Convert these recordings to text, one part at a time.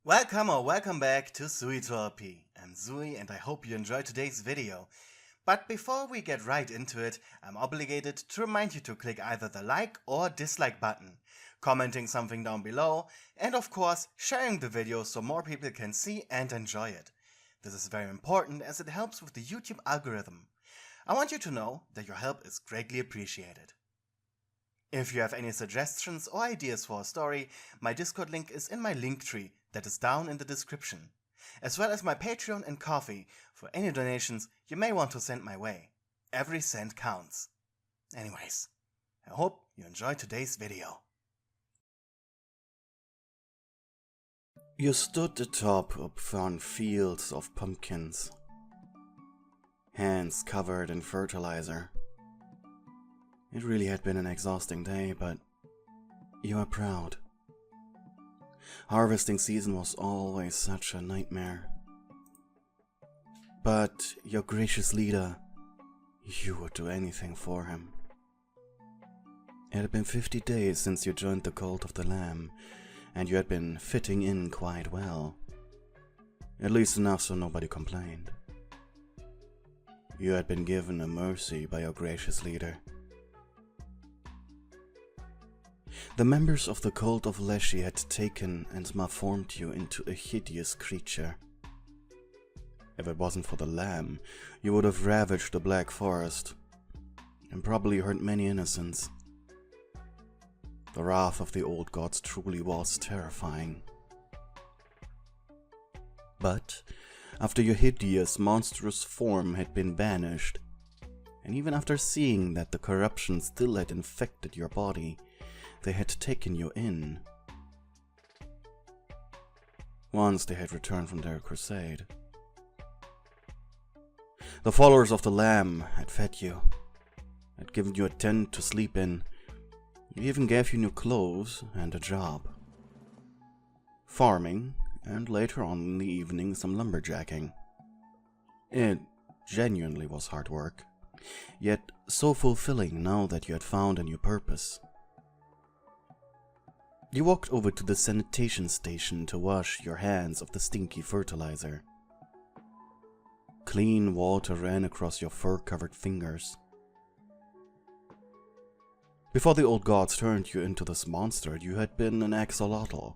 Welcome or welcome back to Pewdiepie. I'm Zui and I hope you enjoyed today's video. But before we get right into it, I'm obligated to remind you to click either the like or dislike button, commenting something down below, and of course sharing the video so more people can see and enjoy it. This is very important as it helps with the YouTube algorithm. I want you to know that your help is greatly appreciated. If you have any suggestions or ideas for a story, my Discord link is in my link tree that is down in the description, as well as my Patreon and Ko-fi for any donations you may want to send my way. Every cent counts. Anyways, I hope you enjoyed today's video. You stood atop upon fields of pumpkins, hands covered in fertilizer. It really had been an exhausting day, but you are proud. Harvesting season was always such a nightmare. But your gracious leader, you would do anything for him. It had been 50 days since you joined the cult of the Lamb, and you had been fitting in quite well. At least enough so nobody complained. You had been given a mercy by your gracious leader. The members of the cult of Leshy had taken and malformed you into a hideous creature. If it wasn't for the lamb, you would have ravaged the Black Forest and probably hurt many innocents. The wrath of the old gods truly was terrifying. But after your hideous, monstrous form had been banished, and even after seeing that the corruption still had infected your body, they had taken you in. Once they had returned from their crusade. The followers of the Lamb had fed you, had given you a tent to sleep in, they even gave you new clothes and a job. Farming, and later on in the evening some lumberjacking. It genuinely was hard work, yet so fulfilling now that you had found a new purpose. You walked over to the sanitation station to wash your hands of the stinky fertilizer. Clean water ran across your fur-covered fingers. Before the old gods turned you into this monster, you had been an axolotl,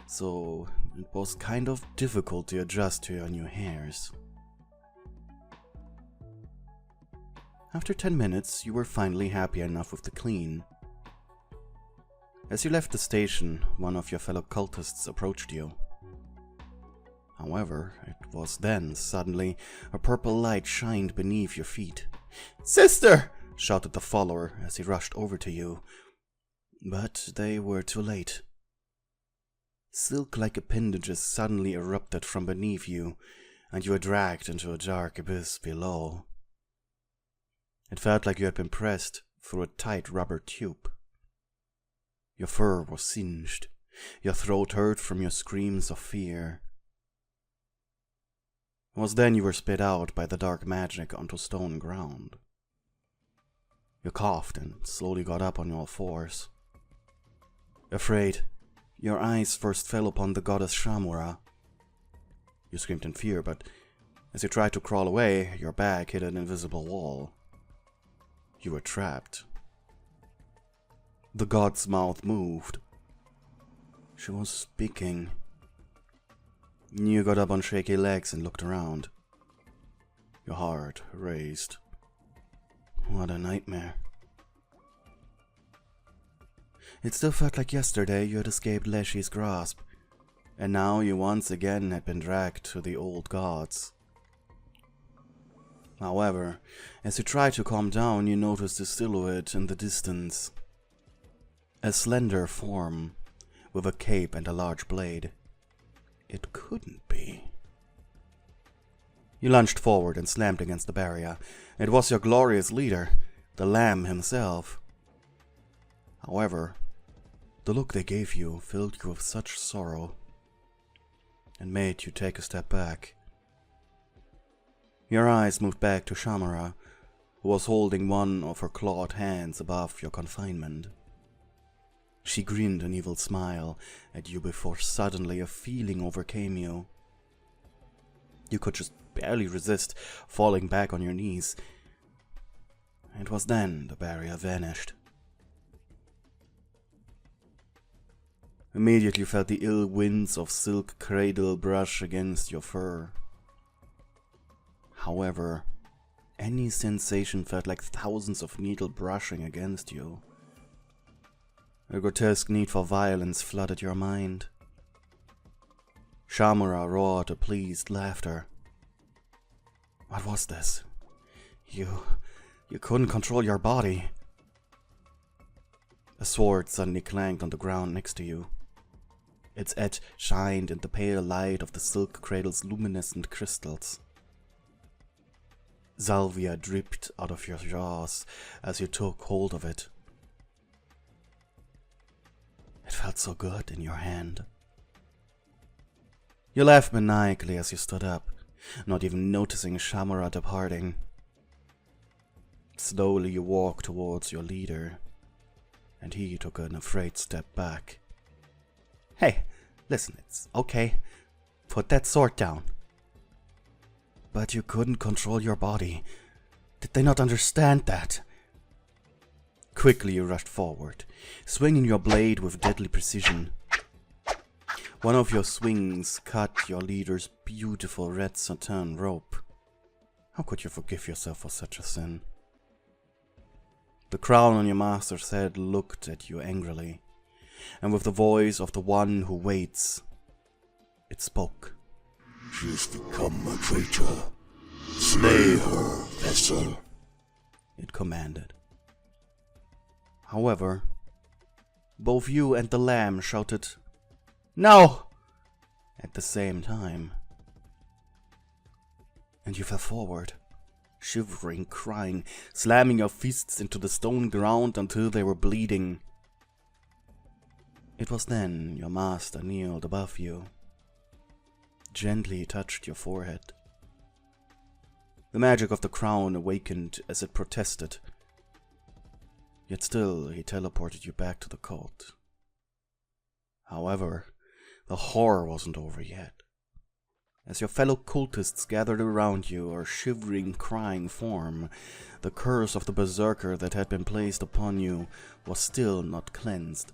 so it was kind of difficult to adjust to your new hairs. After 10 minutes, you were finally happy enough with the clean. As you left the station, one of your fellow cultists approached you. However, it was then, suddenly, a purple light shined beneath your feet. "Sister!" shouted the follower as he rushed over to you. But they were too late. Silk-like appendages suddenly erupted from beneath you, and you were dragged into a dark abyss below. It felt like you had been pressed through a tight rubber tube. Your fur was singed, your throat hurt from your screams of fear. It was then you were spit out by the dark magic onto stone ground. You coughed and slowly got up on all fours. Afraid, your eyes first fell upon the goddess Shamura. You screamed in fear, but as you tried to crawl away, your back hit an invisible wall. You were trapped. The god's mouth moved. She was speaking. You got up on shaky legs and looked around. Your heart raced. What a nightmare. It still felt like yesterday you had escaped Leshy's grasp, and now you once again had been dragged to the old gods. However, as you tried to calm down, you noticed a silhouette in the distance. A slender form, with a cape and a large blade. It couldn't be. You lunged forward and slammed against the barrier. It was your glorious leader, the Lamb himself. However, the look they gave you filled you with such sorrow, and made you take a step back. Your eyes moved back to Shamura, who was holding one of her clawed hands above your confinement. She grinned an evil smile at you before suddenly a feeling overcame you. You could just barely resist falling back on your knees. It was then the barrier vanished. Immediately you felt the ill winds of silk cradle brush against your fur. However, any sensation felt like thousands of needles brushing against you. A grotesque need for violence flooded your mind. Shamura roared a pleased laughter. What was this? You couldn't control your body. A sword suddenly clanged on the ground next to you. Its edge shined in the pale light of the silk cradle's luminescent crystals. Salvia dripped out of your jaws as you took hold of it. It felt so good in your hand. You laughed maniacally as you stood up, not even noticing Shamura departing. Slowly you walked towards your leader, and he took an afraid step back. Hey, listen, it's okay. Put that sword down. But you couldn't control your body. Did they not understand that? Quickly you rushed forward, swinging your blade with deadly precision. One of your swings cut your leader's beautiful red satin robe. How could you forgive yourself for such a sin? The crown on your master's head looked at you angrily, and with the voice of the one who waits, it spoke. She has become a traitor. Slay her, vessel, it commanded. However, both you and the lamb shouted, "No!" at the same time. And you fell forward, shivering, crying, slamming your fists into the stone ground until they were bleeding. It was then your master kneeled above you, gently touched your forehead. The magic of the crown awakened as it protested, yet still he teleported you back to the cult. However, the horror wasn't over yet. As your fellow cultists gathered around you, or shivering, crying form, the curse of the Berserker that had been placed upon you was still not cleansed.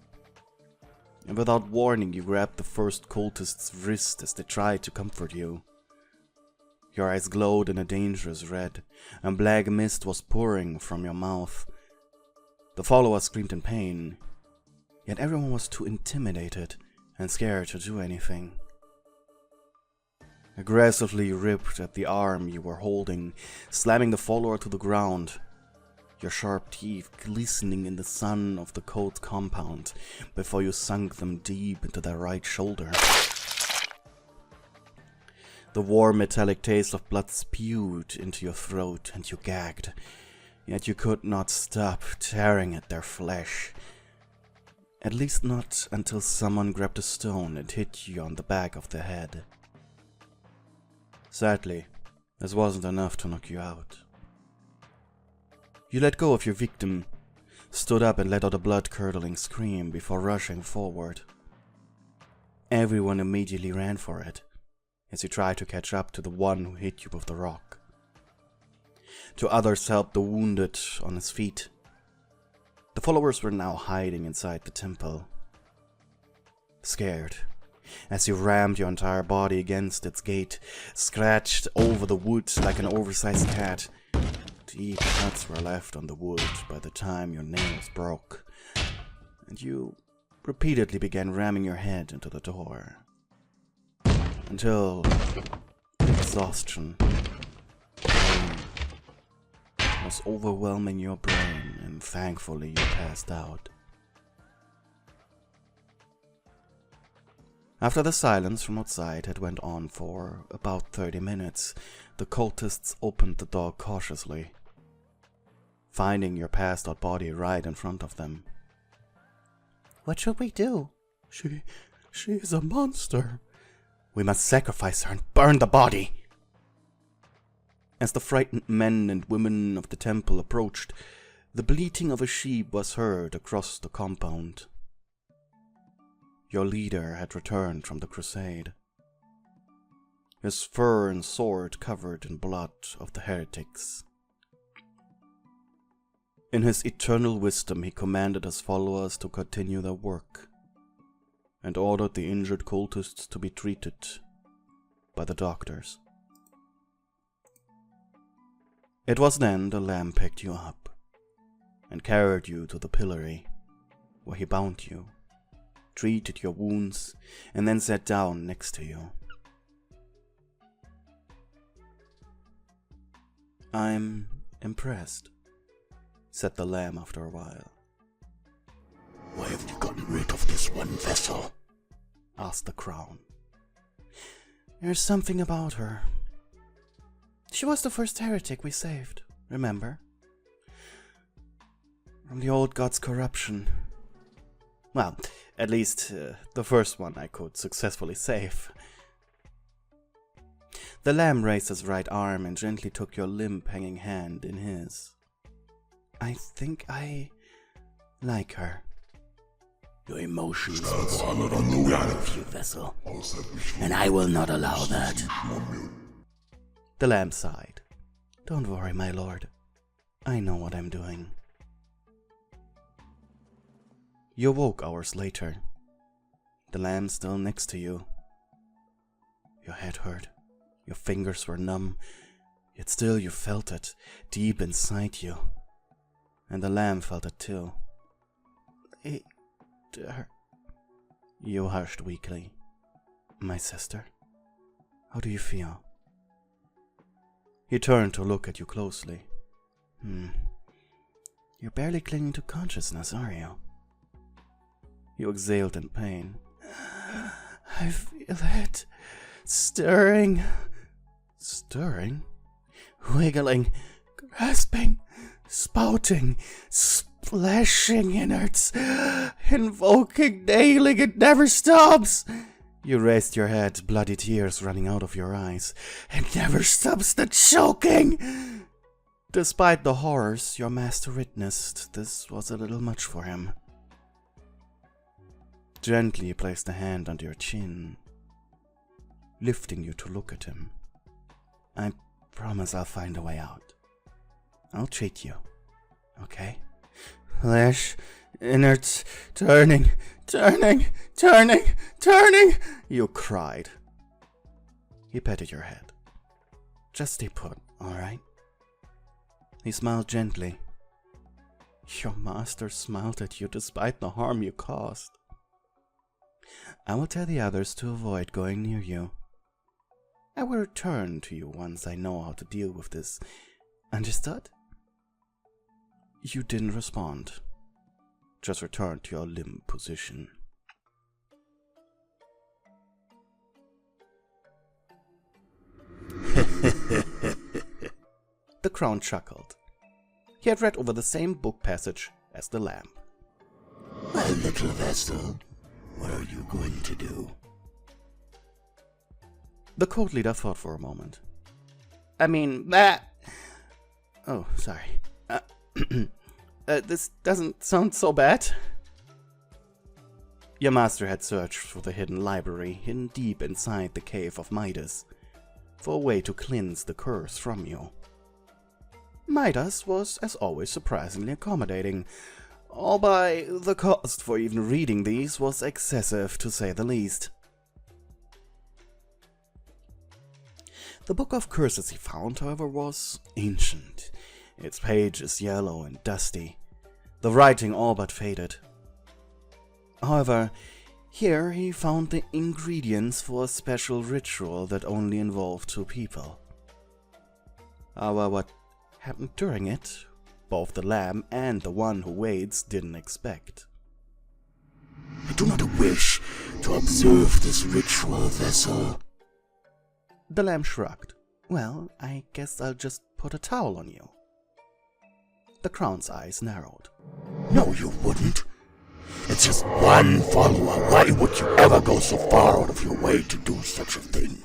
And without warning, you grabbed the first cultist's wrist as they tried to comfort you. Your eyes glowed in a dangerous red, and black mist was pouring from your mouth. The followers screamed in pain, yet everyone was too intimidated and scared to do anything. Aggressively ripped at the arm you were holding, slamming the follower to the ground, your sharp teeth glistening in the sun of the cult compound before you sunk them deep into their right shoulder. The warm metallic taste of blood spewed into your throat and you gagged, yet you could not stop tearing at their flesh. At least not until someone grabbed a stone and hit you on the back of the head. Sadly, this wasn't enough to knock you out. You let go of your victim, stood up and let out a blood-curdling scream before rushing forward. Everyone immediately ran for it, as you tried to catch up to the one who hit you with the rock. Two others helped the wounded on his feet. The followers were now hiding inside the temple. Scared, as you rammed your entire body against its gate, scratched over the wood like an oversized cat. Deep cuts were left on the wood by the time your nails broke, and you repeatedly began ramming your head into the door. Until exhaustion was overwhelming your brain, and thankfully you passed out. After the silence from outside had went on for about 30 minutes, the cultists opened the door cautiously, finding your passed-out body right in front of them. "What should we do?" She is a monster. "We must sacrifice her and burn the body." As the frightened men and women of the temple approached, the bleating of a sheep was heard across the compound. Your leader had returned from the crusade, his fur and sword covered in blood of the heretics. In his eternal wisdom, he commanded his followers to continue their work and ordered the injured cultists to be treated by the doctors. It was then the Lamb picked you up and carried you to the pillory, where he bound you, treated your wounds, and then sat down next to you. "I'm impressed," said the Lamb after a while. Why have you gotten rid of this one vessel? Asked the Crown. "There's something about her. She was the first heretic we saved, remember? From the old god's corruption. Well, at least the first one I could successfully save." The Lamb raised his right arm and gently took your limp hanging hand in his. "I think I like her." Your emotions will swallow the moon out of you, vessel, and I will not allow that. The Lamb sighed. "Don't worry, my lord. I know what I'm doing." You awoke hours later, the Lamb still next to you. Your head hurt, your fingers were numb, yet still you felt it deep inside you. And the Lamb felt it too. You hushed weakly. "My sister, how do you feel?" He turned to look at you closely. You're barely clinging to consciousness, are you?" You exhaled in pain. "I feel it stirring." "Stirring?" "Wiggling, grasping, spouting, splashing innards, invoking, nailing, it never stops." You raised your head, bloody tears running out of your eyes. "It never stops the choking." Despite the horrors your master witnessed, this was a little much for him. Gently he placed a hand under your chin, lifting you to look at him. "I promise I'll find a way out. I'll treat you, okay?" "Flesh, innards, turning, you cried. He patted your head. "Just stay put, all right?" He smiled gently. Your master smiled at you despite the harm you caused. "I will tell the others to avoid going near you. I will return to you once I know how to deal with this. Understood?" You didn't respond. Just returned to your limb position. The Crown chuckled. He had read over the same book passage as the Lamb. "Well, little vessel, what are you going to do?" The cult leader thought for a moment. "I mean, that... Oh, sorry. This doesn't sound so bad." Your master had searched for the hidden library, hidden deep inside the cave of Midas, for a way to cleanse the curse from you. Midas was, as always, surprisingly accommodating, albeit the cost for even reading these was excessive, to say the least. The Book of Curses he found, however, was ancient, its pages yellow and dusty, the writing all but faded. However, here he found the ingredients for a special ritual that only involved two people. However, what happened during it, both the Lamb and the one who waits didn't expect. "I do not wish to observe this ritual, vessel." The Lamb shrugged. "Well, I guess I'll just put a towel on you." The Crown's eyes narrowed. "No, you wouldn't. It's just one follower. Why would you ever go so far out of your way to do such a thing?"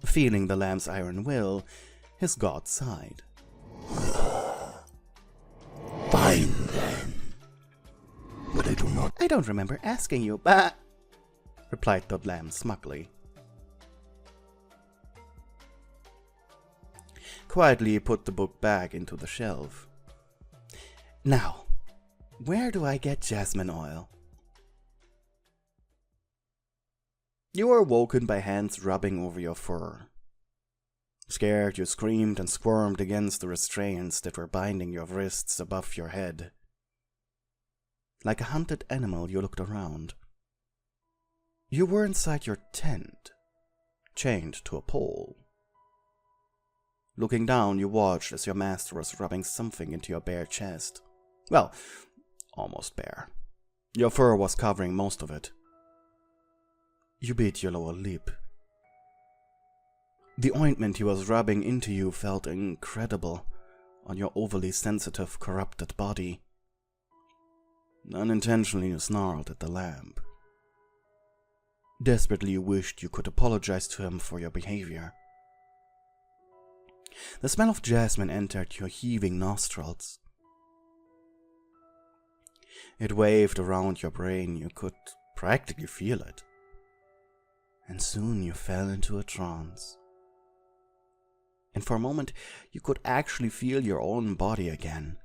Feeling the Lamb's iron will, his god sighed. "Fine then. But I do not I don't remember asking you, but... replied the lamb smugly. Quietly he put the book back into the shelf. Now, where do I get jasmine oil? You were woken by hands rubbing over your fur. Scared, you screamed and squirmed against the restraints that were binding your wrists above your head. Like a hunted animal, you looked around. You were inside your tent, chained to a pole. Looking down, you watched as your master was rubbing something into your bare chest. Well, almost bare. Your fur was covering most of it. You bit your lower lip. The ointment he was rubbing into you felt incredible on your overly sensitive, corrupted body. Unintentionally, you snarled at the lamp. Desperately, you wished you could apologize to him for your behavior. The smell of jasmine entered your heaving nostrils. It waved around your brain. You could practically feel it. And soon you fell into a trance. And for a moment, you could actually feel your own body again.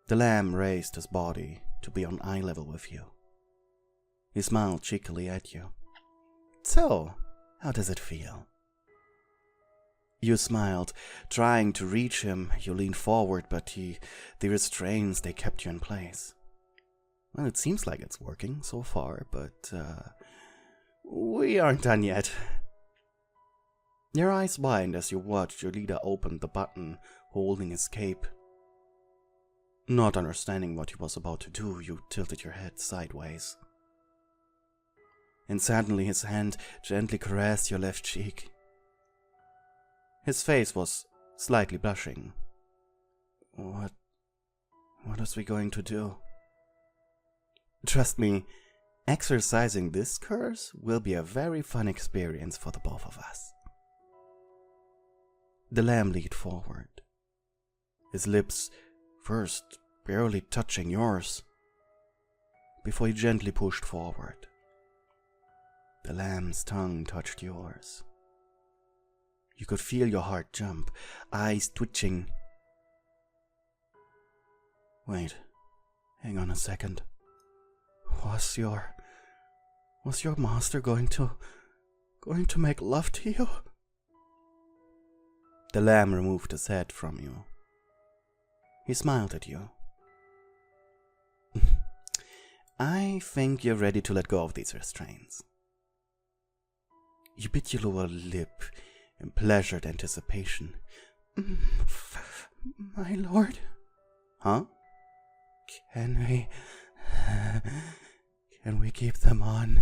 The lamb raised his body to be on eye level with you. He smiled cheekily at you. So, how does it feel? You smiled, trying to reach him. You leaned forward, but the restraints, they kept you in place. Well, it seems like it's working so far, but we aren't done yet. Your eyes widened as you watched your leader open the button, holding his cape. Not understanding what he was about to do, you tilted your head sideways. And suddenly his hand gently caressed your left cheek. His face was slightly blushing. What is we going to do? Trust me, exercising this curse will be a very fun experience for the both of us. The lamb leaned forward, his lips first barely touching yours, before he gently pushed forward. The lamb's tongue touched yours. You could feel your heart jump, eyes twitching. Wait, hang on a second. Was your master going to make love to you? The lamb removed his head from you. He smiled at you. I think you're ready to let go of these restraints. You bit your lower lip in pleasured anticipation. My lord? Huh? Can we keep them on